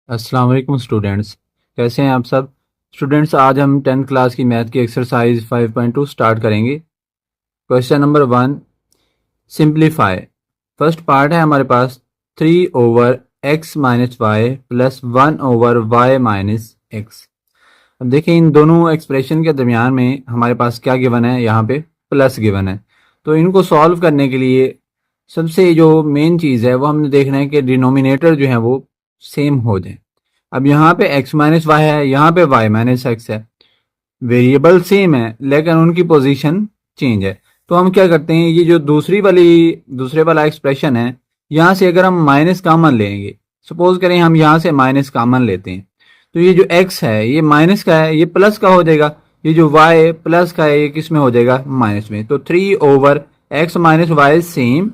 अस्सलाम वालेकुम स्टूडेंट्स। कैसे हैं आप सब स्टूडेंट्स? आज हम 10th क्लास की मैथ की एक्सरसाइज 5.2 स्टार्ट करेंगे। Question number 1, simplify. First part है हमारे पास 3 over x minus y plus 1 over y minus x. अब देखिए इन दोनों एक्सप्रेशन के दरमियान में हमारे पास क्या गिवन है, यहाँ पे प्लस गिवन है। तो इनको सॉल्व करने के लिए सबसे जो मेन चीज़ है वो हमने देखना है कि डिनोमिनेटर जो है वो सेम हो जाए। अब यहाँ पे x माइनस वाई है, यहाँ पे y माइनस एक्स है। वेरिएबल सेम है लेकिन उनकी पोजीशन चेंज है। तो हम क्या करते हैं, ये जो दूसरे वाला एक्सप्रेशन है, यहाँ से अगर हम माइनस कॉमन लेंगे, सपोज करें हम यहाँ से माइनस कॉमन लेते हैं, तो ये जो x है ये माइनस का है, ये प्लस का हो जाएगा। ये जो y प्लस का है ये किस में हो जाएगा, माइनस में। तो 3 over x minus y same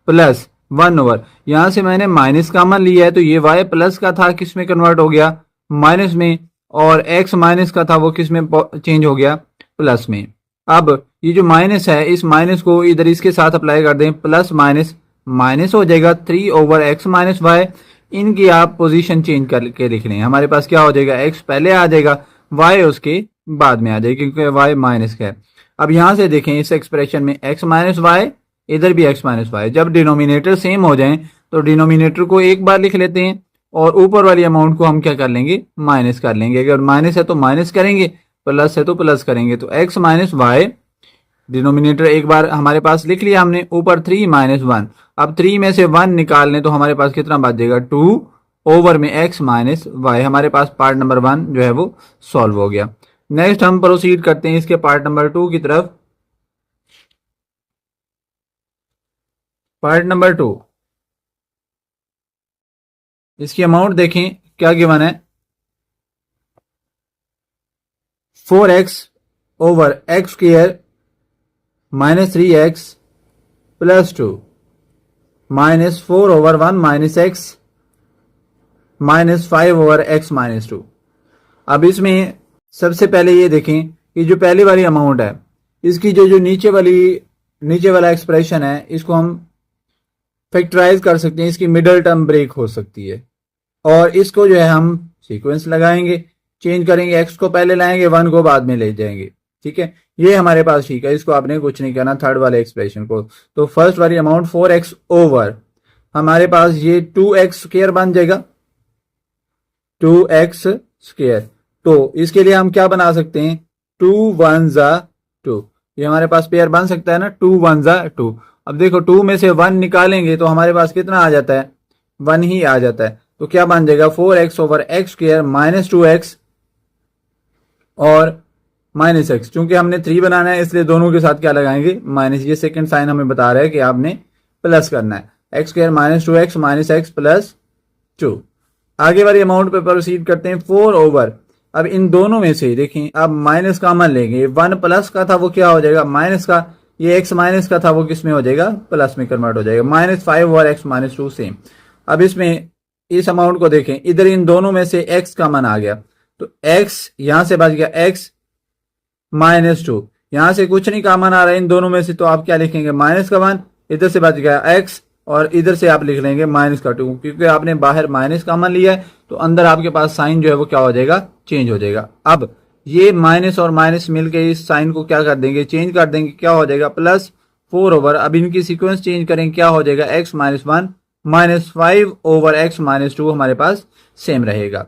plus 1 over, यहाँ से मैंने माइनस कॉमन लिया है तो ये y प्लस का था किस में कन्वर्ट हो गया, माइनस में। और x माइनस का था वो किस में चेंज हो गया, प्लस में। अब ये जो माइनस है इस माइनस को इधर इसके साथ अप्लाई कर दें, प्लस माइनस माइनस हो जाएगा 3 ओवर एक्स माइनस वाई। इनकी आप पोजीशन चेंज करके लिख लें, हमारे पास क्या हो जाएगा, x पहले आ जाएगा, y उसके बाद में आ जाएगा क्योंकि y माइनस का है। अब यहां से देखें इस एक्सप्रेशन में x माइनस वाई, इधर भी x माइनस वाई। जब डिनोमिनेटर सेम हो जाएं तो डिनोमिनेटर को एक बार लिख लेते हैं और ऊपर वाली अमाउंट को हम क्या कर लेंगे, माइनस कर लेंगे। अगर माइनस है तो माइनस करेंगे, प्लस है तो प्लस करेंगे। तो x माइनस वाई डिनोमिनेटर एक बार हमारे पास लिख लिया हमने, ऊपर 3 माइनस 1। अब 3 में से 1 निकाल लें तो हमारे पास कितना बच जाएगा, 2 ओवर में x माइनस वाई। हमारे पास पार्ट नंबर 1 जो है वो सॉल्व हो गया। नेक्स्ट हम प्रोसीड करते हैं इसके पार्ट नंबर 2 की तरफ। पार्ट नंबर 2, इसकी अमाउंट देखें क्या गिवन है, 4x over x square minus 3x plus 2 minus 4 over 1 minus x minus 5 over x minus 2। अब इसमें सबसे पहले ये देखें कि जो पहली वाली अमाउंट है इसकी जो नीचे वाला एक्सप्रेशन है इसको हम फैक्टराइज कर सकते हैं, इसकी मिडल टर्म ब्रेक हो सकती है। और इसको जो है हम सीक्वेंस लगाएंगे, चेंज करेंगे, एक्स को पहले लाएंगे, 1 को बाद में ले जाएंगे। ठीक है, ये हमारे पास ठीक है, इसको आपने कुछ नहीं करना थर्ड वाले एक्सप्रेशन को। तो फर्स्ट वाली अमाउंट 4x ओवर हमारे पास ये 2x स्क्वायर बन जाएगा, 2x स्क्वायर। तो इसके लिए हम क्या बना सकते हैं, 2 1 जा 2, ये हमारे पास पेयर बन सकता है ना, 2 1 जा 2। अब देखो 2 में से 1 निकालेंगे तो हमारे पास कितना आ जाता है, 1 ही आ जाता है। तो क्या बन जाएगा, 4x over x square minus 2x और माइनस एक्स। चूंकि हमने 3 बनाना है इसलिए दोनों के साथ क्या लगाएंगे, माइनस। ये सेकंड साइन हमें बता रहा है कि आपने प्लस करना है, x square minus 2x minus x plus 2। आगे वाली अमाउंट पे प्रोसीड करते हैं, 4 ओवर। अब इन दोनों में से देखें, अब माइनस कॉमन लेंगे, 1 प्लस का था वो क्या हो जाएगा, माइनस का। ये x माइनस का था वो किस में हो जाएगा, प्लस में कन्वर्ट हो जाएगा, minus 5 over x minus 2 same. अब इसमें इस अमाउंट को देखें, इधर इन दोनों में से x कॉमन आ गया तो x यहां से बच गया x माइनस 2। यहां से कुछ नहीं कॉमन आ रहा है इन दोनों में से, तो आप क्या लिखेंगे, माइनस का 1, इधर से बच गया x और इधर से आप लिख लेंगे माइनस का 2, क्योंकि आपने बाहर माइनस कॉमन लिया है तो अंदर आपके पास साइन जो है वो क्या हो जाएगा, चेंज हो जाएगा। अब ये माइनस और माइनस मिलके इस साइन को क्या कर देंगे, चेंज कर देंगे, क्या हो जाएगा, प्लस 4 ओवर। अब इनकी सीक्वेंस चेंज करेंगे, क्या हो जाएगा, x minus 1 minus 5 over x minus 2 हमारे पास सेम रहेगा।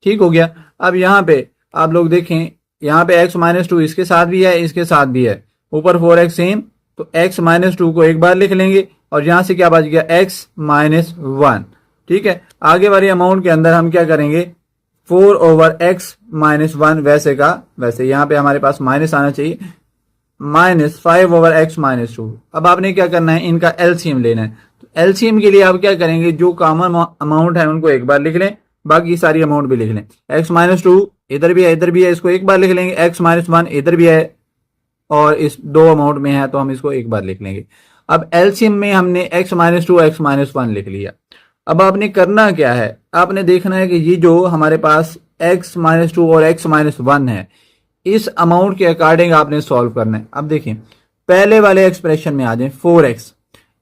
ठीक हो गया। अब यहाँ पे आप लोग देखें, यहाँ पे x माइनस 2 इसके साथ भी है, इसके साथ भी है, ऊपर 4x सेम, तो x माइनस 2 को एक बार लिख लेंगे और यहां से क्या बच गया, x माइनस 1। ठीक है, आगे वाली अमाउंट के अंदर हम क्या करेंगे, 4 ओवर x माइनस 1 वैसे का वैसे, यहाँ पे हमारे पास माइनस आना चाहिए, माइनस 5 ओवर एक्स माइनस 2। अब आपने क्या करना है, इनका एलसीएम लेना है। तो एलसीएम के लिए आप क्या करेंगे, जो कॉमन अमाउंट है उनको एक बार लिख लें, बाकी सारी अमाउंट भी लिख लें। एक्स माइनस 2 इधर भी है, इधर भी है, इसको एक बार लिख लेंगे। एक्स माइनस 1 इधर भी है और इस दो अमाउंट में है तो हम इसको एक बार लिख लेंगे। अब एलसीएम में हमने x माइनस 2 एक्स माइनस 1 लिख लिया। अब आपने करना क्या है, आपने देखना है कि ये जो हमारे पास x माइनस 2 और x माइनस 1 है, इस अमाउंट के अकॉर्डिंग आपने सॉल्व करना है। अब देखिए पहले वाले एक्सप्रेशन में आ जाए, 4x,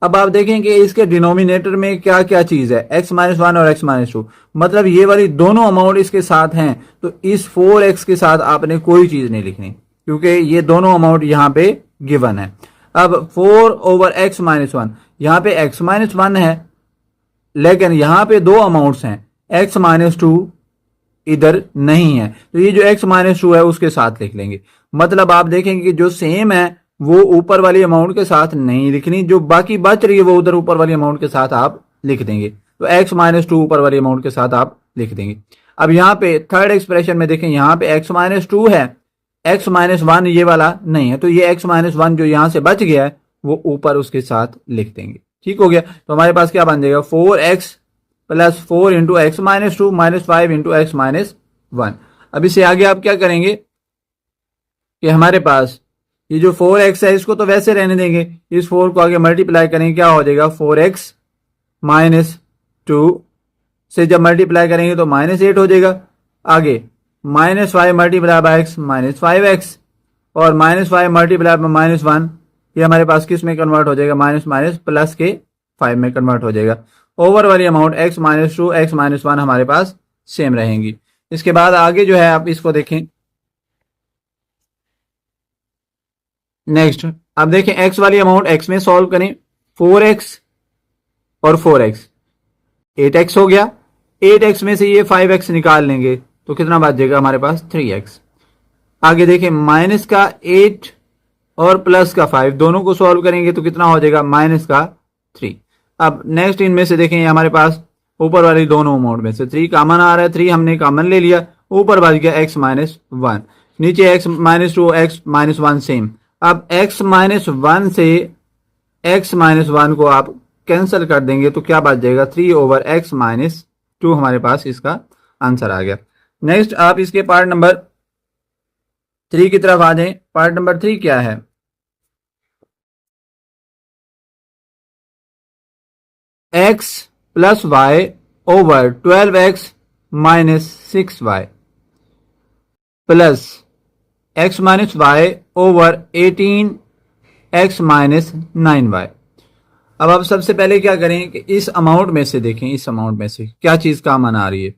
अब आप देखें कि इसके डिनोमिनेटर में क्या क्या चीज है, x-1 और x-2, मतलब ये वाली दोनों अमाउंट इसके साथ हैं, तो इस 4x के साथ आपने कोई चीज नहीं लिखनी क्योंकि ये दोनों अमाउंट यहां पे गिवन है। अब 4/x-1, यहां पे x-1 है लेकिन यहां पे दो अमाउंट्स हैं, x-2 इधर नहीं है, तो ये जो x-2 है उसके साथ लिख लेंगे। मतलब आप देखेंगे कि जो सेम है वो ऊपर वाली अमाउंट के साथ नहीं लिखनी, जो बाकी बच रही है वो उधर ऊपर वाली अमाउंट के साथ आप लिख देंगे। तो x-2 ऊपर वाली अमाउंट के साथ आप लिख देंगे। अब यहाँ पे थर्ड एक्सप्रेशन में देखें, यहाँ पे x-2 है, x-1 ये वाला नहीं है, तो ये x-1 जो यहां से बच गया है वो ऊपर उसके साथ लिख देंगे। ठीक हो गया। तो हमारे पास क्या बन जाएगा, 4x + 4 × x-2 - 5 × x-1। अब इससे आगे आप क्या करेंगे कि हमारे पास ये जो 4x है इसको तो वैसे रहने देंगे, इस 4 को आगे मल्टीप्लाई करेंगे, क्या हो जाएगा 4x - 2 से जब मल्टीप्लाई करेंगे तो -8 हो जाएगा। आगे -5 × x -5x और -5 × -1, ये हमारे पास किस में कन्वर्ट हो जाएगा, माइनस प्लस के 5 में कन्वर्ट हो जाएगा। ओवर वाली अमाउंट x-2 x-1 हमारे पास सेम रहेंगी। इसके बाद आगे जो है आप इसको देखें, नेक्स्ट अब देखें x वाली अमाउंट x में सॉल्व करें, 4x और 4x 8x हो गया, 8x में से ये 5x निकाल लेंगे तो कितना बच जाएगा हमारे पास 3x। आगे देखें माइनस का 8 और प्लस का 5 दोनों को सॉल्व करेंगे तो कितना हो जाएगा -3। अब नेक्स्ट इनमें से देखें हमारे पास ऊपर वाली दोनों अमाउंट में से 3 कॉमन आ रहा है, 3 हमने कॉमन ले लिया, ऊपर बच गया x-1, नीचे x-2 x-1 सेम। अब x-1 से x-1 को आप कैंसिल कर देंगे तो क्या बच जाएगा 3/x-2 हमारे पास इसका आंसर आ गया। नेक्स्ट आप इसके पार्ट नंबर 3 की तरफ आ जाएं। पार्ट नंबर 3 क्या है, x + y / 12x - 6y plus x - y / 18x - 9y। अब आप सबसे पहले क्या करें कि इस अमाउंट में से देखें, इस अमाउंट में से क्या चीज कॉमन आ रही है,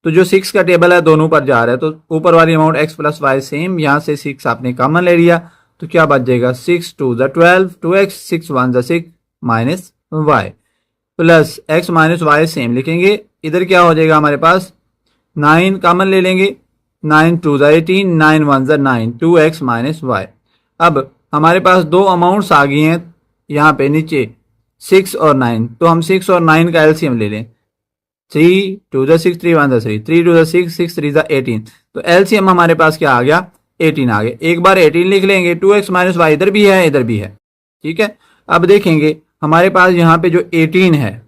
तो जो 6 का टेबल है दोनों पर जा रहा है, तो ऊपर वाली अमाउंट x + y सेम, यहां से 6 आपने कॉमन ले लिया तो क्या बच जाएगा 6 2 = 12, 2x 6 1 = 6 minus y plus x - y same लिखेंगे, इधर क्या हो जाएगा हमारे पास 9 कॉमन ले लेंगे, 9 2 = 18, 9 1 = 9, 2x - y। अब हमारे पास दो अमाउंट्स आ गई हैं यहाँ पे नीचे 6 और 9, तो हम 6 और 9 का एलसीएम ले लें, 3 2 = 6, 3 1 = 3, 3 2 = 6, 6 3 = 18, तो एलसीएम हमारे पास क्या आ गया 18 आ गया। एक बार 18 लिख लेंगे, 2x - y इधर भी है इधर भी है, ठीक है। अब देखेंगे हमारे पास यहाँ पे जो 18 है,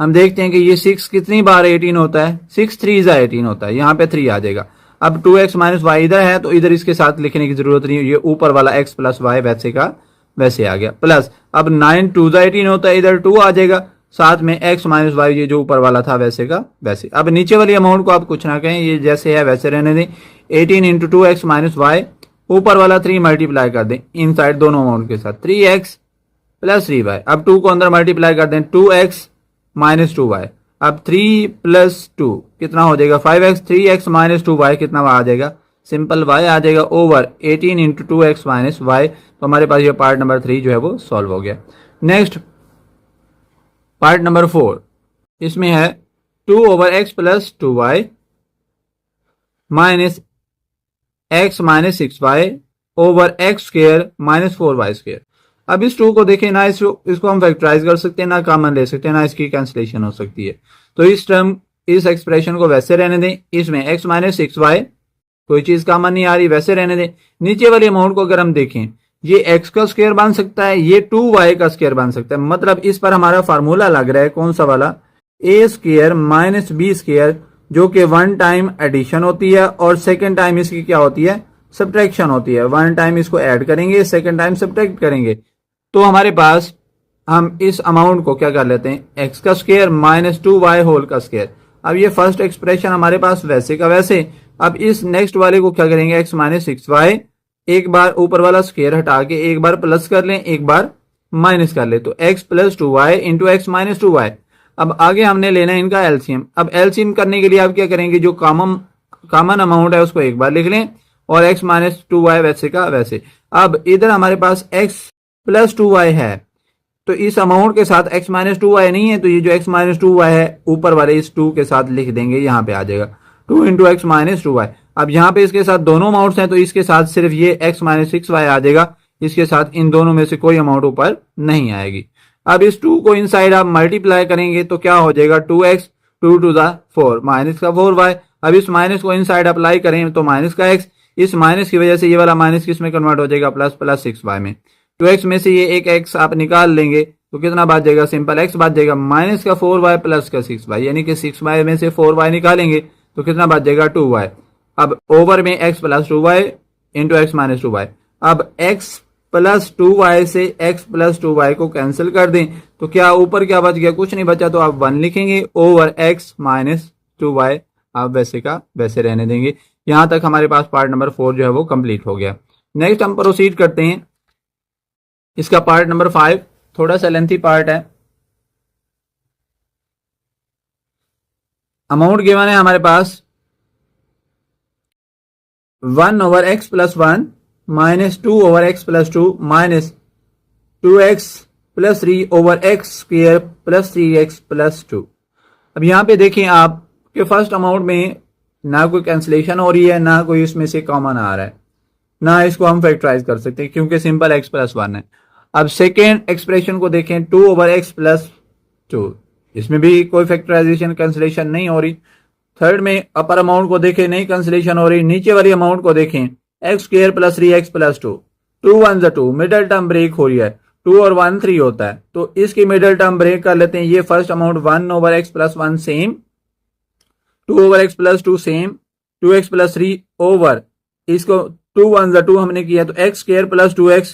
हम देखते हैं कि ये 6 कितनी बार 18 होता है, 6 3 = 18 होता है, यहाँ पे 3 आ जाएगा। अब 2x - y इधर है तो इधर इसके साथ लिखने की जरूरत नहीं, ये ऊपर वाला x + y वैसे का वैसे आ गया, प्लस अब 9 2 = 18 होता है, इधर 2 आ जाएगा, साथ में x - y ये जो ऊपर वाला था वैसे का वैसे। अब नीचे वाली अमाउंट को आप कुछ ना कहें, ये जैसे है वैसे रहने दें, 18 × 2x - y, ऊपर वाला 3 मल्टीप्लाई कर दें इन साइड दोनों अमाउंट के साथ, 3x + 3y। अब 2 को अंदर मल्टीप्लाई कर दें, 2x - 2y। अब 3 + 2 कितना हो जाएगा 5x, 3x - 2y कितना आ जाएगा, सिंपल y आ जाएगा ओवर 18 × 2x - y। तो हमारे पास ये पार्ट नंबर 3 जो है वो सॉल्व हो गया। नेक्स्ट पार्ट नंबर 4, इसमें है 2/x + 2y - x - 6y /x² - 4y²। अब इस 2 को देखें ना, इसको हम फैक्टराइज कर सकते हैं ना, कॉमन ले सकते हैं ना, इसकी कैंसिलेशन हो सकती है। तो इस टर्म इस एक्सप्रेशन को वैसे रहने दें, इसमें x - 6y कोई चीज कॉमन नहीं आ रही, वैसे रहने दें। नीचे वाली अमाउंट को अगर हम देखें, ये x का स्क्वायर बन सकता है, ये 2y का स्क्वायर बन सकता है, मतलब इस पर हमारा फार्मूला लग रहा है कौन सा वाला, a² - b², जो कि 1 टाइम एडिशन होती है और सेकेंड टाइम इसकी क्या होती है सब्ट्रैक्शन होती है। 1 टाइम इसको ऐड करेंगे, सेकेंड टाइम सब्ट्रैक्ट करेंगे, तो हमारे पास हम इस अमाउंट को क्या कर लेते हैं x का स्क्वायर - 2y होल का स्क्वायर। अब ये फर्स्ट एक्सप्रेशन हमारे पास वैसे का वैसे। अब इस नेक्स्ट वाले को क्या करेंगे x - 6y, एक बार ऊपर वाला स्क्वायर हटा के एक बार प्लस कर लें, एक बार माइनस कर ले, तो x plus 2y into x minus 2y। अब आगे हमने लेना है इनका एलसीएम। अब एलसीएम करने के लिए आप क्या करेंगे, जो कॉमन अमाउंट है उसको एक बार लिख लें और x माइनस 2y वैसे का वैसे। अब इधर हमारे पास x प्लस 2y है, तो इस अमाउंट के साथ x माइनस 2y नहीं है, तो ये जो x माइनस 2y है ऊपर वाले इस 2 के साथ लिख देंगे, यहाँ पे आ जाएगा 2 इंटू एक्स माइनस 2y। अब यहाँ पे इसके साथ दोनों अमाउंट्स हैं, तो इसके साथ सिर्फ ये x माइनस 6y आ जाएगा, इसके साथ इन दोनों में से कोई अमाउंट ऊपर नहीं आएगी। अब इस 2 को इनसाइड आप मल्टीप्लाई करेंगे तो क्या हो जाएगा, 2x 2 टू द 4 माइनस का 4y। अब इस माइनस को इनसाइड अप्लाई करें तो माइनस का x, इस माइनस की वजह से ये वाला माइनस किस में कन्वर्ट हो जाएगा, प्लस 6y में। 2x में से ये एक x आप निकाल लेंगे तो कितना बात जाएगा, सिंपल x बात जाएगा माइनस का 4y प्लस का 6y, यानी कि 6y में से 4y निकालेंगे तो कितना बात जाएगा 2y। अब ओवर में x plus 2y into x minus 2y। अब x प्लस 2y से x प्लस 2y को कैंसिल कर दें तो क्या ऊपर क्या बच गया, कुछ नहीं बचा, तो आप 1 लिखेंगे ओवर x माइनस 2y, आप वैसे का वैसे रहने देंगे। यहां तक हमारे पास पार्ट नंबर 4 जो है वो कंप्लीट हो गया। नेक्स्ट हम प्रोसीड करते हैं, इसका पार्ट नंबर 5 थोड़ा सा लेंथी पार्ट है। अमाउंट गिवन है हमारे पास 1 over x plus 1 minus 2 over x plus 2 minus 2x plus 3 over x square plus 3x plus 2। अब यहां पे देखें आप कि फर्स्ट अमाउंट में ना कोई कैंसिलेशन हो रही है, ना कोई इसमें से कॉमन आ रहा है, ना इसको हम फैक्टराइज कर सकते हैं क्योंकि सिंपल x प्लस 1 है। अब सेकेंड एक्सप्रेशन को देखें 2 ओवर एक्स प्लस 2, इसमें भी कोई फैक्टराइजेशन कैंसिलेशन नहीं हो रही। थर्ड में अपर अमाउंट को देखें, नहीं कैंसिलेशन हो रही। नीचे वाली अमाउंट को देखें x square plus 3x plus 2, 2 1 2, middle term break हो रही है, 2 और 1 3 होता है, तो इसकी मिडल टर्म ब्रेक कर लेते हैं। ये first amount 1 over x plus 1 same, 2 over x plus 2 same, 2x plus 3 over इसको 2 1 2 हमने किया तो x square plus 2x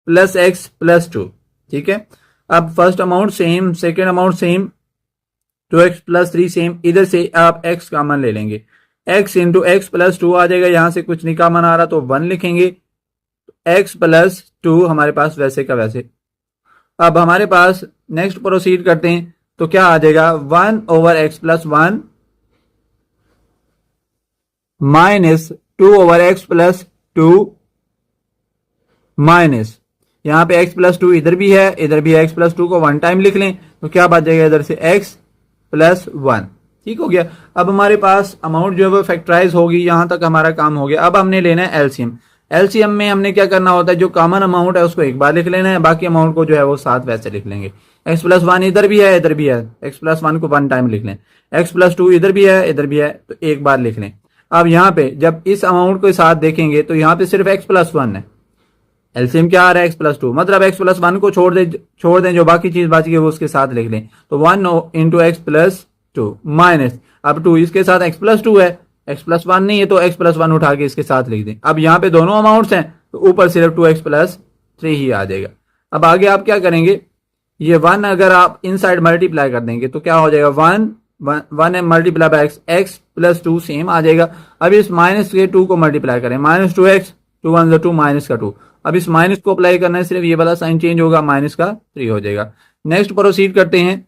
plus x plus 2। ठीक है, अब first amount same, second amount same, 2x plus 3 same, इधर से आप x कॉमन ले लेंगे, x इंटू एक्स प्लस 2 आ जाएगा, यहां से कुछ नहीं कॉमन आ रहा तो 1 लिखेंगे, x प्लस 2 हमारे पास वैसे का वैसे। अब हमारे पास नेक्स्ट प्रोसीड करते हैं तो क्या आ जाएगा 1 over x plus 1 minus 2 over x plus 2 minus, यहां पे x प्लस 2 इधर भी है, इधर भी x प्लस 2 को 1 टाइम लिख लें तो क्या बात जाएगा इधर से x प्लस 1। ठीक हो गया। अब हमारे पास अमाउंट जो है वो फैक्टराइज होगी, यहां तक हमारा काम हो गया। अब हमने लेना है एलसीएम। एलसीएम में हमने क्या करना होता है, जो कॉमन अमाउंट है उसको एक बार लिख लेना है, बाकी अमाउंट को जो है वो साथ वैसे लिख लेंगे। x प्लस 1 इधर भी है, इधर भी है, x प्लस 1 को 1 टाइम लिख लें, x प्लस 2 इधर भी है, इधर भी है, तो एक बार लिख लें। अब यहाँ पे जब इस अमाउंट के साथ देखेंगे तो यहाँ पे सिर्फ x प्लस 1 है, एलसीएम क्या आ रहा है x प्लस 2, मतलब x प्लस 1 को छोड़ दें, जो बाकी चीज बाकी है वो उसके साथ लिख लें, तो 1 इंटू एक्स प्लस 2 माइनस, अब 2 इसके साथ x प्लस 2 है, x प्लस 1 नहीं है तो x प्लस 1 उठा के इसके साथ लिख दें। अब यहाँ पे दोनों अमाउंट्स हैं तो ऊपर सिर्फ 2x प्लस 3 ही आ जाएगा। अब आगे आप क्या करेंगे, ये 1 अगर आप इनसाइड मल्टीप्लाई कर देंगे तो क्या हो जाएगा 1 multiply by x plus 2 same आ जाएगा। अब इस माइनस के 2 को मल्टीप्लाई करें, माइनस 2x 2 1 2 माइनस का 2, अब इस माइनस को अप्लाई करना है, सिर्फ ये वाला साइन चेंज होगा, माइनस का 3 हो जाएगा। नेक्स्ट प्रोसीड करते हैं।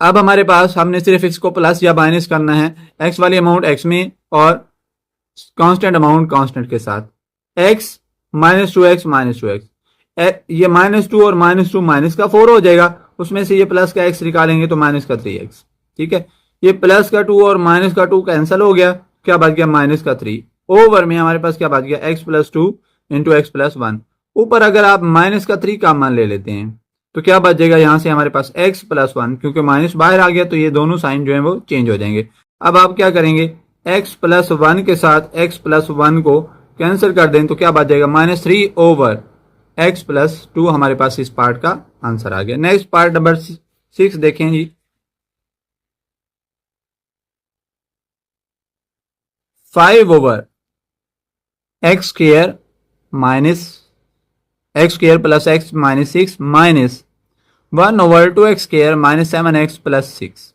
अब हमारे पास हमने सिर्फ इसको प्लस या माइनस करना है, x वाली अमाउंट x में और कांस्टेंट अमाउंट कांस्टेंट के साथ, x minus 2x minus 2x, ये माइनस 2 और माइनस 2 माइनस का 4 हो जाएगा, उसमें से ये प्लस का x निकालेंगे तो माइनस का 3x। ठीक है, ये प्लस का 2 और माइनस का 2 कैंसिल हो गया, क्या बच गया माइनस का 3, ओवर में हमारे पास क्या बच गया x plus 2 into x plus 1। ऊपर अगर आप माइनस का 3 का मान ले लेते हैं तो क्या बच जाएगा, यहां से हमारे पास x प्लस 1, क्योंकि माइनस बाहर आ गया तो ये दोनों साइन जो है वो चेंज हो जाएंगे। अब आप क्या करेंगे, x प्लस 1 के साथ x प्लस 1 को कैंसिल कर दें तो क्या बच जाएगा माइनस 3 ओवर x प्लस 2, हमारे पास इस पार्ट का आंसर आ गया। नेक्स्ट पार्ट नंबर 6 देखें जी, 5 over x square minus x square plus x minus 6 minus 1 over 2x square minus 7x plus 6।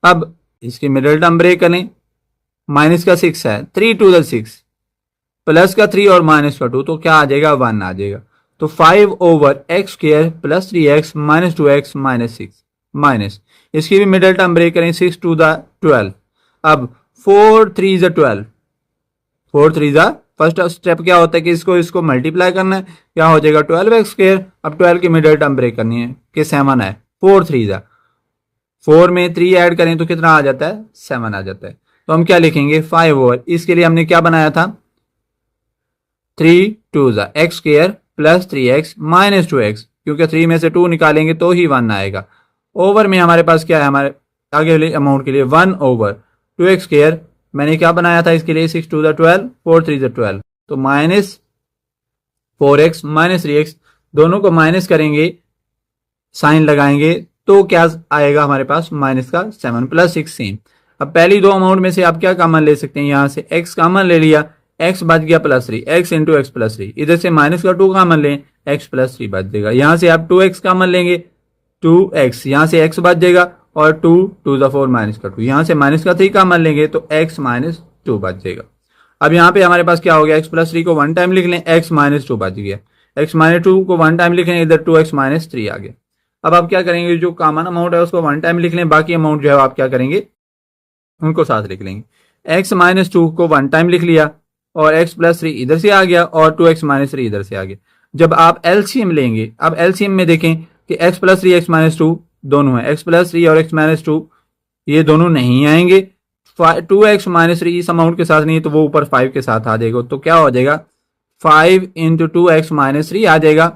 अब इसकी मिडिल टर्म ब्रेक करें, माइनस का 6 है, 3 2 6 प्लस का 3 और माइनस का 2, तो क्या आ जाएगा 1 आ जाएगा। तो 5 over x square plus 3x minus 2x minus 6 minus, इसकी भी मिडिल टर्म ब्रेक करें, 6 टू द 12। अब 4 3 ज 12, 4 3 ज, फर्स्ट स्टेप क्या होता है कि इसको मल्टीप्लाई करना है, क्या हो जाएगा 12x स्क्वायर। अब 12 की मिडिल टर्म ब्रेक करनी है कि 7 है, 4 3 ज, 4 में 3 ऐड करें तो कितना आ जाता है 7 आ जाता है। तो हम क्या लिखेंगे 5 ओवर, इसके लिए हमने क्या बनाया था 3 2 ज x square plus 3x minus 2x, क्योंकि 3 में से 2 निकालेंगे तो ही 1 आएगा। ओवर में हमारे पास क्या है, हमारे आगे वाले अमाउंट के लिए 1 ओवर 2x स्क्वायर, मैंने क्या बनाया था इसके लिए 6 2 ज 12, 4 3 ज 12, तो माइनस 4x माइनस 3x, दोनों को माइनस करेंगे, साइन लगाएंगे तो क्या आएगा हमारे पास माइनस का 7 प्लस 6 सेम। अब पहली दो अमाउंट में से आप क्या कॉमन ले सकते हैं, यहां से x कॉमन ले लिया, x बच गया plus 3, x into x plus 3, इधर से माइनस का 2 कॉमन लें, x प्लस 3 बच जाएगा। यहां से आप 2x कॉमन लेंगे, 2x, यहां से x बच जाएगा, और 2 2 द 4 माइनस का 2, यहां से माइनस का 3 कॉमन लेंगे तो x माइनस 2 बच जाएगा। अब यहाँ पे हमारे पास क्या हो गया, x प्लस 3 को 1 टाइम लिख लें, x माइनस 2 बच गया, x माइनस 2 को 1 टाइम लिख लें, इधर 2x माइनस 3 आ गया। अब आप क्या करेंगे, जो कॉमन अमाउंट है उसको 1 टाइम लिख लें, बाकी अमाउंट जो है आप क्या करेंगे उनको साथ लिख लेंगे। x माइनस 2 को 1 टाइम लिख लिया, और x प्लस 3 इधर से आ गया, और 2x माइनस 3 इधर से आ गया। जब आप एलसीएम लेंगे, अब एलसीएम में देखें कि x प्लस 3 x माइनस 2 दोनों है, x प्लस 3 और x माइनस 2 ये दोनों नहीं आएंगे, 2x माइनस 3 इस अमाउंट के साथ नहीं तो वो ऊपर 5 के साथ आ जाएगा, तो क्या हो जाएगा 5 इंटू 2x माइनस 3 आ जाएगा,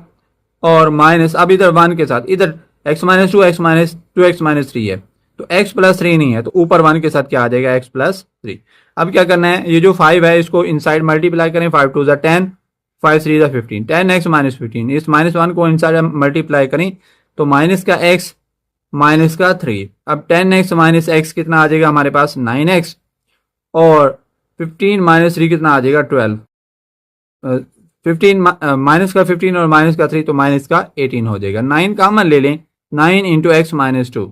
और माइनस अब इधर 1 के साथ, इधर x minus 2 x minus 2x minus 3 है, तो x प्लस 3 नहीं है, तो ऊपर 1 के साथ क्या आ जाएगा x प्लस 3। अब क्या करना है, ये जो 5 है इसको इनसाइड मल्टीप्लाई करें, 5 2 ज 10, 5 3 ज 15, 10x माइनस 15, इस माइनस 1 को इनसाइड मल्टीप्लाई करें तो माइनस का x माइनस का 3, अब 10x माइनस x कितना आ जाएगा हमारे पास 9x, और 15 माइनस 3 कितना आ जाएगा 12, 15 माइनस का 15 और माइनस का 3 तो माइनस का 18 हो जाएगा। 9 कॉमन ले लें, 9 इंटू एक्स माइनस 2,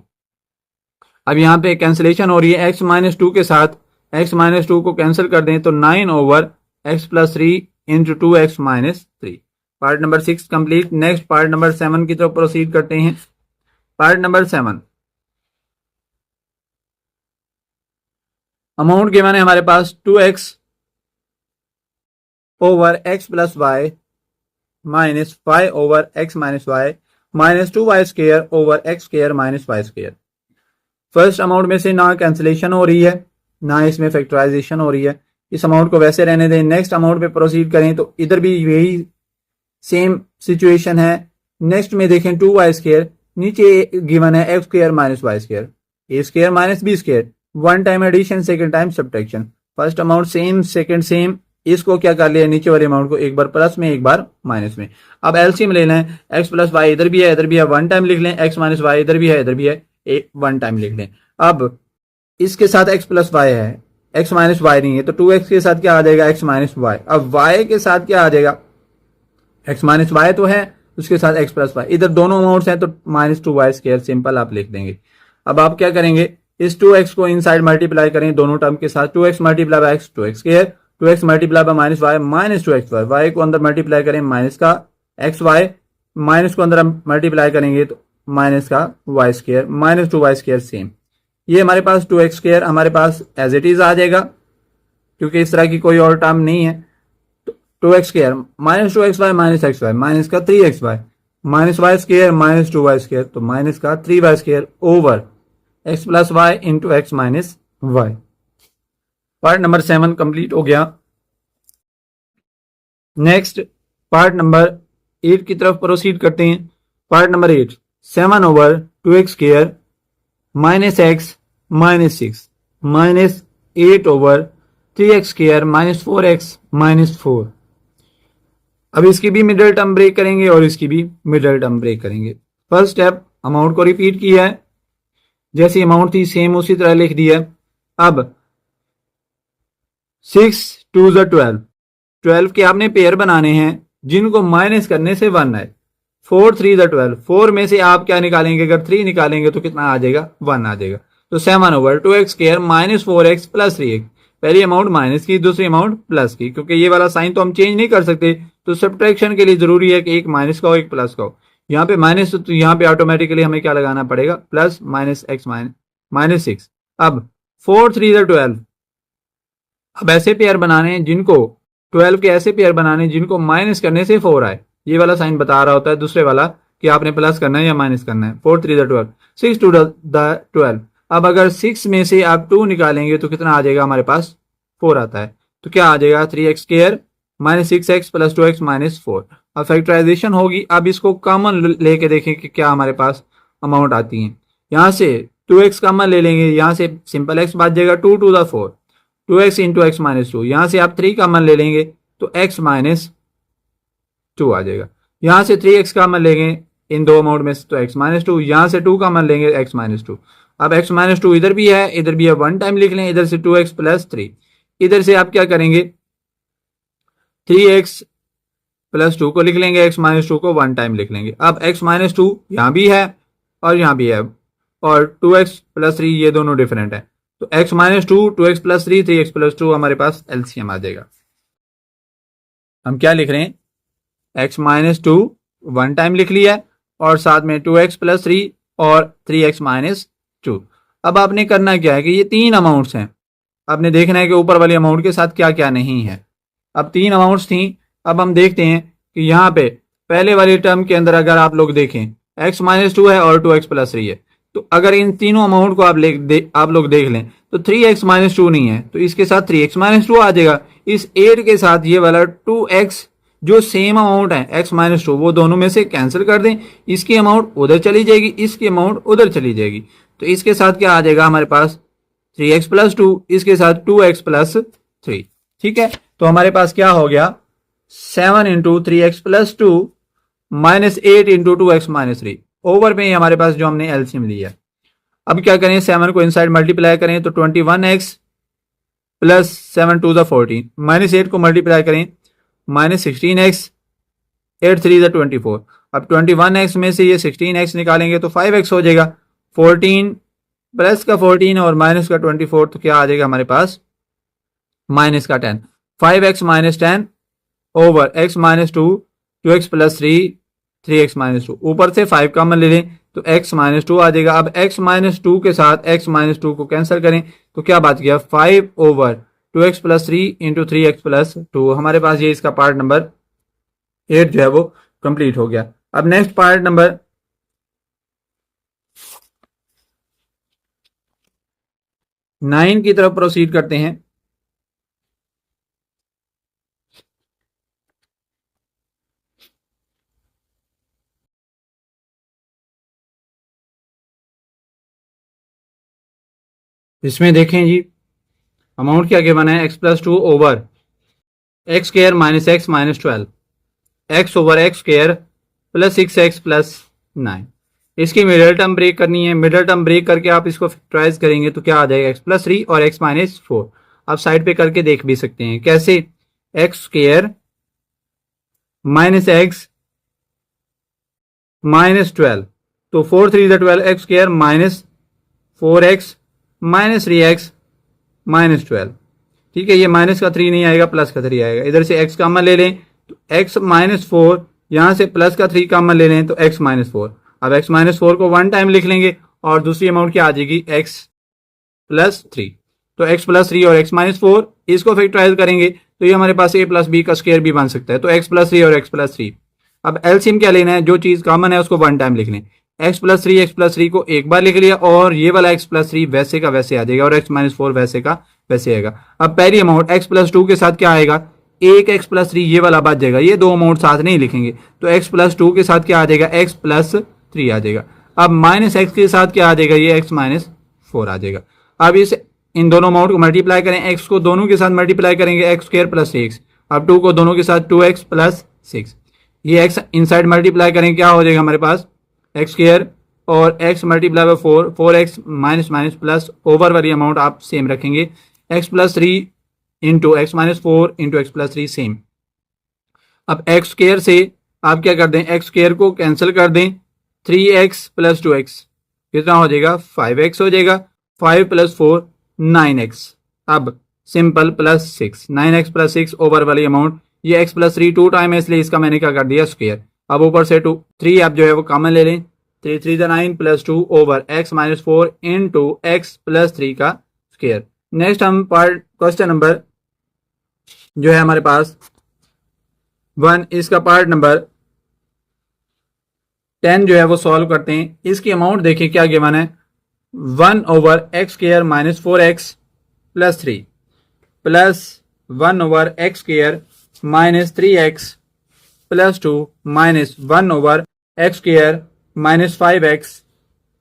अब यहाँ पे कैंसिलेशन हो रही है, x माइनस 2 के साथ x माइनस 2 को कैंसिल कर दें तो 9 over x plus 3 into 2x minus 3। Part number 6 complete. Next part number 7 की तरफ प्रोसीड करते हैं। पार्ट नंबर 7, अमाउंट गिवन है हमारे पास 2x over x plus y minus 5 over x minus y minus 2y square over x square minus y square. First amount में से ना कैंसिलेशन हो रही है ना इसमें फैक्टराइजेशन हो रही है, इस अमाउंट को वैसे रहने दें। नेक्स्ट अमाउंट पे प्रोसीड करें तो इधर भी यही सेम सिचुएशन है। नेक्स्ट में देखें 2y स्क्वायर, नीचे गिवन है x square minus y square, A square minus B square, 1 time addition second time subtraction. First amount same second same, इसको क्या कर लिया नीचे वाले अमाउंट को एक बार प्लस में एक बार माइनस में। अब एलसीएम लेना है, x प्लस वाई इधर भी है इधर भी है, 1 टाइम लिख लें, x माइनस वाई इधर भी है इधर भी है, 1 टाइम लिख लें। अब इसके साथ x प्लस वाई है, x माइनस वाई नहीं है, तो 2x के साथ क्या आ जाएगा x माइनस वाई। अब y के साथ क्या आ जाएगा, x माइनस वाई तो है, उसके साथ x प्लस वाई, इधर दोनों अमाउंट्स हैं तो माइनस 2y स्क्वायर सिंपल आप लिख देंगे। अब आप क्या करेंगे, इस 2x को इनसाइड मल्टीप्लाई करें दोनों टर्म के साथ, 2x multiply by x 2x square, 2x multiply by minus y minus 2x y, y को अंदर मल्टीप्लाई करें माइनस का x वाई, माइनस को अंदर मल्टीप्लाई करेंगे तो माइनस का y square minus 2y square same. ये हमारे पास 2x स्क्वायर हमारे पास एज इट इज आ जाएगा क्योंकि इस तरह की कोई और टर्म नहीं है। तो 2x square minus 2x y minus x y minus का 3x y minus y square minus 2y square, तो माइनस का 3y square over x plus y into x minus y. Part number 7 complete हो गया। Next part number 8 की तरफ proceed करते हैं। Part number 8, 7 over 2x square minus x minus 6 minus 8 over 3x square minus 4x minus 4। अब इसकी भी middle term break करेंगे और इसकी भी मिडिल टर्म ब्रेक करेंगे। फर्स्ट स्टेप अमाउंट को रिपीट किया है, जैसी अमाउंट थी सेम उसी तरह लिख दिया। अब 6 2 ज 12, 12 के आपने पेयर बनाने हैं जिनको माइनस करने से 1 है। 4 3 ज 12, 4 में से आप क्या निकालेंगे, अगर 3 निकालेंगे तो कितना आ जाएगा 1 आ जाएगा। तो 7 over 2x square minus 4x plus 3x, पहली अमाउंट माइनस की, दूसरी अमाउंट प्लस की, क्योंकि ये वाला साइन तो हम चेंज नहीं कर सकते, तो सब्ट्रैक्शन के लिए जरूरी है कि एक माइनस का हो एक प्लस का हो। यहाँ पे माइनस, तो यहाँ पे ऑटोमेटिकली हमें क्या लगाना पड़ेगा, प्लस माइनस एक्स माइनस 6। अब 4 3 12। अब ऐसे पेयर बनाने हैं जिनको 12 के ऐसे पेयर बनाने जिनको माइनस करने से 4 आए, ये वाला साइन बता रहा होता है दूसरे वाला कि आपने प्लस करना है या माइनस करना है। 4 3 12, 6 2 12। अब अगर 6 में से आप 2 निकालेंगे तो कितना आ जाएगा हमारे पास, 4 आता है, तो क्या आ जाएगा 3x square minus 6x plus 2x minus 4। अब फैक्टराइजेशन होगी, अब इसको कॉमन लेके देखें कि क्या हमारे पास अमाउंट आती है। यहाँ से 2x कॉमन ले लेंगे, यहाँ से सिंपल x बच जाएगा 2 2 4, 2x इंटू एक्स माइनस 2। यहाँ से आप 3 कॉमन ले लेंगे तो x माइनस 2 आ जाएगा। यहाँ से 3x कॉमन लेंगे इन दो अमाउंट में से तो x माइनस 2, यहाँ से 2 कॉमन लेंगे x माइनस 2। अब x माइनस 2 इधर भी है इधर भी है, वन टाइम लिख लें, इधर से 2x प्लस 3, इधर से आप क्या करेंगे 3x प्लस 2 को लिख लेंगे, x माइनस 2 को वन टाइम लिख लेंगे। अब x माइनस 2 यहाँ भी है और यहाँ भी है, और 2x प्लस 3 ये दोनों डिफरेंट है, तो x minus 2 2x plus 3 3x plus 2 हमारे पास एलसीएम आ जाएगा। हम क्या लिख रहे हैं, x माइनस 2 वन टाइम लिख लिया और साथ में 2x प्लस 3 और 3x माइनस 2। अब आपने करना क्या है कि ये 3 अमाउंट्स हैं, आपने देखना है कि ऊपर वाली अमाउंट के साथ क्या क्या नहीं है। अब 3 अमाउंट्स थी, अब हम देखते हैं कि यहाँ पे पहले वाली टर्म के अंदर अगर आप लोग देखें x माइनस 2 है और 2x प्लस 3 है, तो अगर इन तीनों अमाउंट को आप लोग देख लें तो 3x माइनस 2 नहीं है, तो इसके साथ 3x माइनस 2 आ जाएगा। इस 8 के साथ ये वाला 2x जो सेम अमाउंट है x माइनस 2 वो दोनों में से कैंसिल कर दें, इसकी अमाउंट उधर चली जाएगी, इसकी अमाउंट उधर चली जाएगी, तो इसके साथ क्या आ जाएगा हमारे पास 3x प्लस 2, इसके साथ 2x प्लस 3। ठीक है, तो हमारे पास क्या हो गया 7 into 3x plus 2 minus 8 into 2x minus 3। Over में हमारे पास जो हमने एलसीएम लिया। अब क्या करें, 7 को इनसाइड मल्टीप्लाई करें तो 21x plus 7 to the 14, minus 8 को मल्टीप्लाई करें माइनस 16x, 8 3 द 24। अब 21x में से ये 16x निकालेंगे तो 5x हो जाएगा, 14 प्लस का 14 और माइनस का 24, तो क्या आ जाएगा हमारे पास माइनस का 10। 5x minus 10 over x minus 2 2x plus 3 3x minus 2, ऊपर से 5 कॉमन ले लें तो x माइनस 2 आ जाएगा। अब x माइनस 2 के साथ x माइनस 2 को कैंसिल करें तो क्या बच गया 5 over 2x plus 3 into 3x plus 2। हमारे पास ये इसका पार्ट नंबर 8 जो है वो कंप्लीट हो गया। अब नेक्स्ट पार्ट नंबर 9 की तरफ प्रोसीड करते हैं। इसमें देखें जी अमाउंट क्या गिवन है, x plus 2 over x square minus x minus 12, x over x square plus 6x plus 9। इसकी मिडल टर्म ब्रेक करनी है, मिडल टर्म ब्रेक करके आप इसको फैक्टराइज करेंगे तो क्या आ जाएगा x प्लस 3 और x माइनस 4। आप साइड पे करके देख भी सकते हैं कैसे, x square minus x minus 12, तो 4 3 12 x square minus 4x minus 3x minus 12। ठीक है, ये माइनस का 3 नहीं आएगा प्लस का 3 आएगा, इधर से x कॉमन ले लें तो x माइनस 4, यहां से प्लस का 3 कॉमन ले लें तो x माइनस 4। अब x माइनस 4 को वन टाइम लिख लेंगे और दूसरी अमाउंट क्या आ जाएगी x प्लस 3, तो x प्लस 3 और x माइनस 4 इसको फैक्टराइज करेंगे तो ये हमारे पास a प्लस b का स्क्वायर भी बन सकता है, तो x प्लस 3 और x प्लस 3। अब एलसीएम क्या लेना है, जो चीज कॉमन है उसको वन टाइम लिख लें। x प्लस 3 को एक बार लिख लिया और ये वाला x प्लस 3 वैसे का वैसे आ जाएगा और x माइनस 4 वैसे का वैसे आएगा। अब पहली अमाउंट x प्लस 2 के साथ क्या आएगा, एक x प्लस 3 ये वाला बच जाएगा, ये दो अमाउंट साथ नहीं लिखेंगे, तो x प्लस 2 के साथ क्या आ जाएगा x प्लस 3 आ जाएगा। अब माइनस x के साथ क्या आ जाएगा, ये x माइनस 4 आ जाएगा। अब इस इन दोनों अमाउंट को मल्टीप्लाई करें, x को दोनों के साथ मल्टीप्लाई करेंगे x स्क्वायर प्लस 6, अब 2 को दोनों के साथ 2x प्लस 6, ये x इनसाइड मल्टीप्लाई करें क्या हो जाएगा हमारे पास x स्क्वायर और x multiply by 4 4x minus minus plus, over वाली अमाउंट आप सेम रखेंगे x plus 3 into x minus 4 into x plus 3 same. अब x स्क्वायर से आप क्या कर दें, x स्क्वायर को कैंसिल कर दें, 3x प्लस 2x कितना हो जाएगा 5x हो जाएगा, 5 प्लस 4 9x। अब simple plus 6, 9x plus 6 over वाली अमाउंट, ये x प्लस 3 टू टाइम है इसलिए इसका मैंने क्या कर दिया स्क्वायर। अब ऊपर से 3 आप जो है वो कॉमन ले लें, 3 3 9 plus 2 over x minus 4 into x plus 3 का स्क्वायर। नेक्स्ट हम पार्ट क्वेश्चन नंबर जो है हमारे पास 1, इसका पार्ट नंबर 10 जो है वो सॉल्व करते हैं। इसकी अमाउंट देखिए क्या गिवन है, 1 over x square minus 4x plus 3 plus 1 over x square minus 3x plus 2 minus 1 over x square minus 5x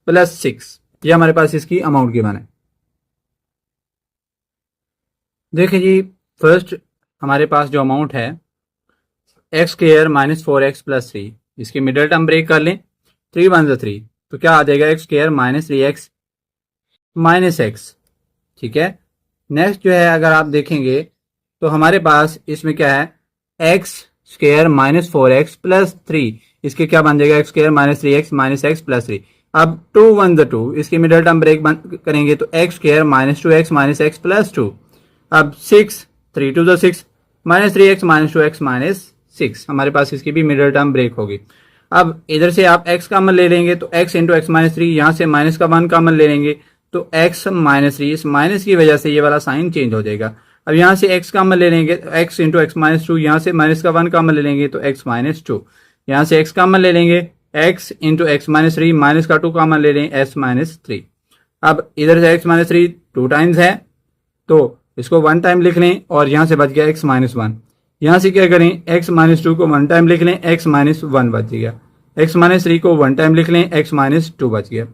plus 6। ये हमारे पास इसकी अमाउंट गिवन है। देखिए जी, फर्स्ट हमारे पास जो अमाउंट है x square minus 4x plus 3, इसकी मिडल टर्म ब्रेक कर लें, 3 1 3, तो क्या आ जाएगा x square minus 3x minus x. ठीक है, नेक्स्ट जो है अगर आप देखेंगे तो हमारे पास इसमें क्या है, x square minus 4x plus 3, इसके क्या बन जाएगा x square minus 3x minus x plus 3। अब 2 1 2, इसकी मिडल टर्म ब्रेक करेंगे तो x square minus 2x minus x plus 2। अब 6 3 2 6 minus 3x minus 2x minus 6, हमारे पास इसकी भी मिडल टर्म ब्रेक होगी। अब इधर से आप x कॉमन ले लेंगे तो x इंटू एक्स माइनस 3, यहाँ से माइनस का 1 कॉमन ले लेंगे तो x माइनस 3, इस माइनस की वजह से ये वाला साइन चेंज हो जाएगा। अब यहाँ से x कॉमन ले लेंगे तो x इंटू एक्स माइनस 2, यहाँ से माइनस का 1 कॉमन ले लेंगे तो x माइनस 2, यहाँ से x कॉमन ले लेंगे x into x minus 3, minus का 2 कॉमन ले लेंगे x माइनस 3। अब इधर से x माइनस 3 2 टाइम्स है तो इसको 1 टाइम लिख लें और यहाँ से बच गया x माइनस 1। यहाँ से क्या करें, x माइनस 2 को 1 टाइम लिख लें, x माइनस 1 बच गया। x माइनस 3 को 1 टाइम लिख लें, x माइनस 2 बच गया।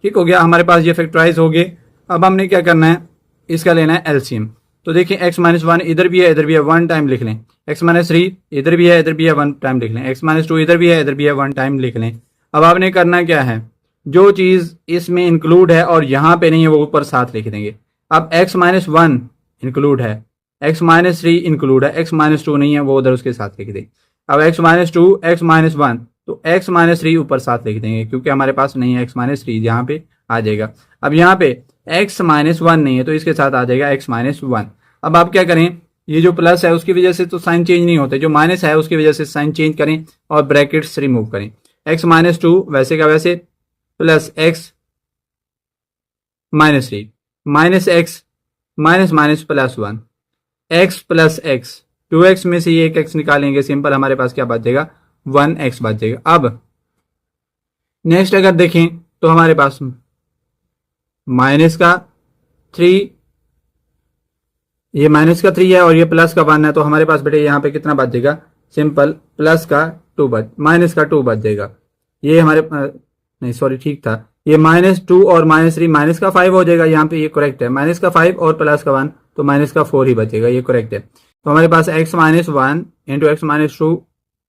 ठीक हो गया, हमारे पास ये फैक्टराइज हो गए। अब हमने क्या करना है, इसका लेना है एलसीएम। तो देखिए x माइनस 1 इधर भी है इधर भी है, 1 टाइम लिख लें, x माइनस 3 इधर भी है इधर भी है, 1 टाइम लिख लें, x माइनस 2 इधर भी है इधर भी है, 1 टाइम लिख लें। अब आपने करना क्या है, जो चीज़ इसमें इंक्लूड है और यहाँ पे नहीं है वो ऊपर साथ लिख देंगे। अब x माइनस 1 इंक्लूड है, x माइनस 3 इंक्लूड है, x माइनस 2 नहीं है वो उधर उसके साथ लिख दें। अब x माइनस 2 x माइनस 1 तो x माइनस 3 ऊपर साथ लिख देंगे क्योंकि हमारे पास नहीं है x माइनस 3, यहाँ पे आ जाएगा। अब यहाँ पे x माइनस 1 नहीं है तो इसके साथ आ जाएगा x माइनस 1। अब आप क्या करें, ये जो प्लस है उसकी वजह से तो साइन चेंज नहीं होते, जो माइनस है उसकी वजह से साइन चेंज करें और ब्रैकेट्स रिमूव करें। x माइनस 2 वैसे का वैसे plus x minus 3 minus x minus minus plus 1, x plus x, 2x में से ये एक x निकालेंगे, सिंपल हमारे पास क्या बच जाएगा 1x बच जाएगा। अब नेक्स्ट अगर देखें तो हमारे पास माइनस का 3, ये माइनस का 3 है और ये प्लस का 1 है तो हमारे पास बेटे यहाँ पे कितना बच जाएगा, सिंपल प्लस का 2 माइनस का 2 बच जाएगा। ये हमारे नहीं सॉरी ठीक था, ये माइनस 2 और माइनस 3 माइनस का 5 हो जाएगा, यहाँ पे ये करेक्ट है, माइनस का 5 और प्लस का 1 तो माइनस का 4 ही बचेगा, ये करेक्ट है। तो हमारे पास x minus 1 into x minus 2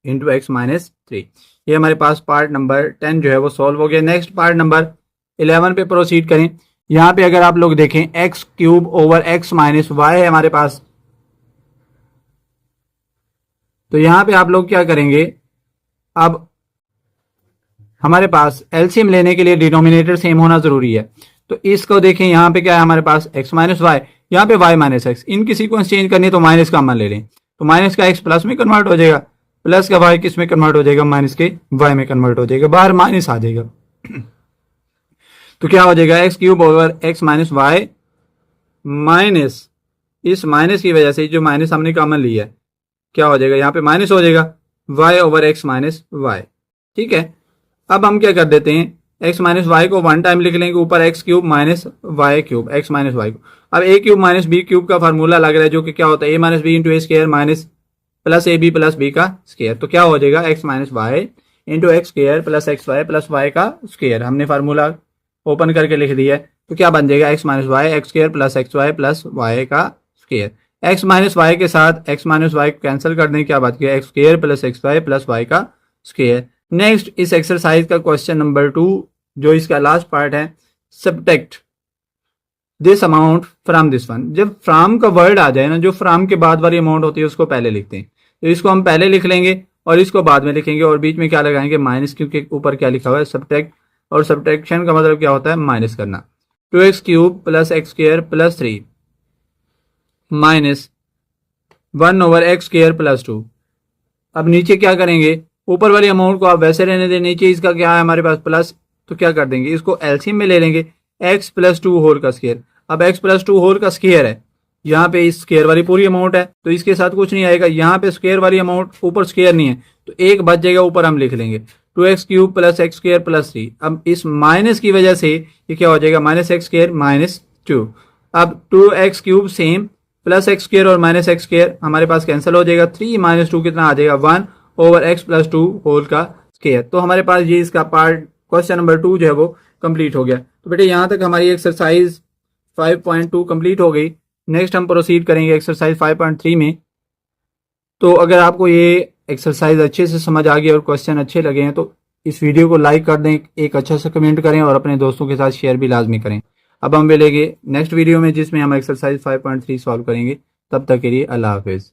into x minus 3, ये हमारे पास पार्ट नंबर 10 जो है वो सॉल्व हो गया। नेक्स्ट पार्ट नंबर 11 पे प्रोसीड करें। यहाँ पे अगर आप लोग देखें x cube over x minus y है हमारे पास, तो यहाँ पे आप लोग क्या करेंगे, अब हमारे पास एलसीएम लेने के लिए डिनोमिनेटर सेम होना जरूरी है। तो इसको देखें यहाँ पे क्या है हमारे पास x माइनस वाई, यहाँ पे y माइनस एक्स, इनकी सीक्वेंस चेंज करनी है तो माइनस का मान ले लें, तो माइनस का x प्लस में कन्वर्ट हो जाएगा, प्लस का y किस में कन्वर्ट हो जाएगा, माइनस के y में कन्वर्ट हो जाएगा, बाहर माइनस आ जाएगा। तो क्या हो जाएगा x cube over x minus y minus, इस माइनस की वजह से जो माइनस हमने कॉमन लिया है क्या हो जाएगा, यहाँ पे माइनस हो जाएगा y over x minus y. ठीक है, अब हम क्या कर देते हैं, x माइनस वाई को 1 टाइम लिख लेंगे, ऊपर x cube minus y cube, x minus y को। अब a cube minus b cube का फार्मूला लग रहा है जो कि क्या होता है a minus b into a square minus plus a b plus b का स्क्वायर। तो क्या हो जाएगा x minus y into x square plus x y plus y का स्क्वायर, हमने फार्मूला ओपन करके लिख दिया है। तो क्या बन जाएगा x minus y x square plus x y plus y का स्क्वायर। x माइनस वाई के साथ x माइनस वाई कैंसिल कर दें, क्या बच गया x square plus x y plus y का स्क्वायर। नेक्स्ट इस एक्सरसाइज का क्वेश्चन नंबर 2 जो इसका लास्ट पार्ट है, subtract this amount from this one. जब फ्रॉम का वर्ड आ जाए ना, जो फ्रॉम के बाद वाली अमाउंट होती है उसको पहले लिखते हैं, तो इसको हम पहले लिख लेंगे और इसको बाद में लिखेंगे और बीच में क्या लगाएंगे माइनस, क्योंकि ऊपर क्या लिखा हुआ है सब्ट्रैक्ट, और सब्ट्रैक्शन का मतलब क्या होता है माइनस करना। 2x cube plus x square plus 3 minus 1/x² + 2। अब नीचे क्या करेंगे, ऊपर वाली अमाउंट को आप वैसे रहने दें, नीचे इसका क्या है हमारे पास प्लस, तो क्या कर देंगे, इसको एलसीएम में ले लेंगे, x + 2 होल का स्क्वायर। अब x + 2 होल का स्क्वायर है, यहाँ पे इस स्क्वायर वाली पूरी अमाउंट है तो इसके साथ कुछ नहीं आएगा, यहाँ पे स्क्वायर वाली अमाउंट ऊपर स्क्वायर नहीं है तो एक बच जाएगा, ऊपर हम लिख लेंगे 2x³ + x² + 3। अब इस माइनस की वजह से ये क्या हो जाएगा, -x² - 2। अब 2x³ सेम, +x² और -x² हमारे पास कैंसिल हो जाएगा, 3 - 2 कितना आ जाएगा, 1/x + 2 होल का स्क्वायर। तो हमारे पास ये इसका पार्ट क्वेश्चन नंबर 2 जो है वो कंप्लीट हो गया। तो बेटे यहाँ तक हमारी एक्सरसाइज 5.2 कंप्लीट हो गई। नेक्स्ट हम प्रोसीड करेंगे एक्सरसाइज 5.3 में। तो अगर आपको ये एक्सरसाइज अच्छे से समझ आ गई और क्वेश्चन अच्छे लगे हैं तो इस वीडियो को लाइक कर दें, एक अच्छा सा कमेंट करें और अपने दोस्तों के साथ शेयर भी लाजमी करें। अब हम मिलेंगे नेक्स्ट वीडियो में जिसमें हम एक्सरसाइज 5.3 सॉल्व करेंगे। तब तक के लिए अल्लाह हाफिज़।